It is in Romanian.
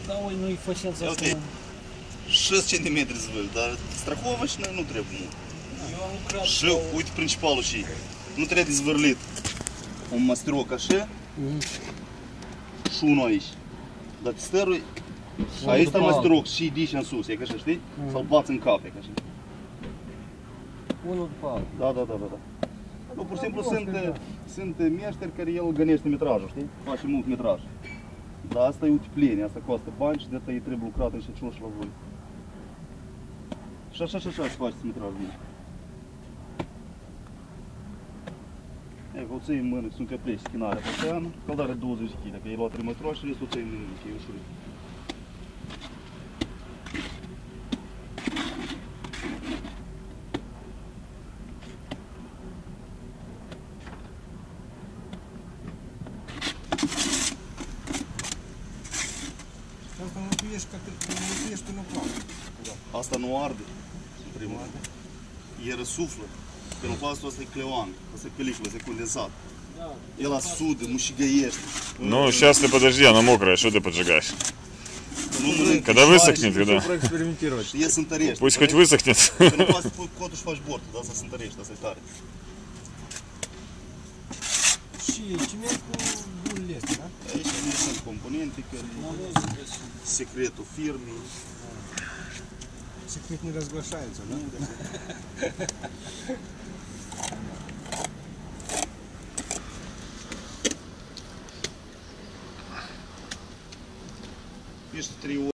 Da, ui, nu-i fășeața asta. 6 cm zvârl, dar страховочная nu trebuie mult. Eu am lucrat Și uite principalul și nu trebuie de zvârlit un mastroc așa și unul aici. Dar stărul, aici este mastroc și dici în sus, e ca așa, știi? Să-l bați în cap, e ca așa. unul după altul. Da. Nu, pur și simplu sunt meșteri care el gănește metrajul, știi? Face mult metraj. Dar asta e uite plene, asta costă bani și de asta ei trebuie lucrat în șeciul și la voi. Și așa se face metrajul. E, o ții în mână, sunt că pleci schinarea pe aceea, căldare 20 kg, dacă ai luat 3 metroși și restul o ții în mână, că e ușurit. Asta mântuiești până plavă. Asta nu arde, în primul rând. E răsuflă. Penoplastul ăsta e cleoan, ăsta e película, ăsta e condensat. El sudă, мушигăiește. Ну, сейчас ты подожди, она мокрая, что ты поджигаешь? Когда высохнет, когда? Проэкспериментировать. E să întărești. Пусть хоть высохнет. Penoplastul pui cotul și faci bordul, dar să se întărești, asta e tare. Și ciment cu bulele astea, da? Aici nu sunt componente, care secretul firmei. Секрет не разглашается, да? Пишет 3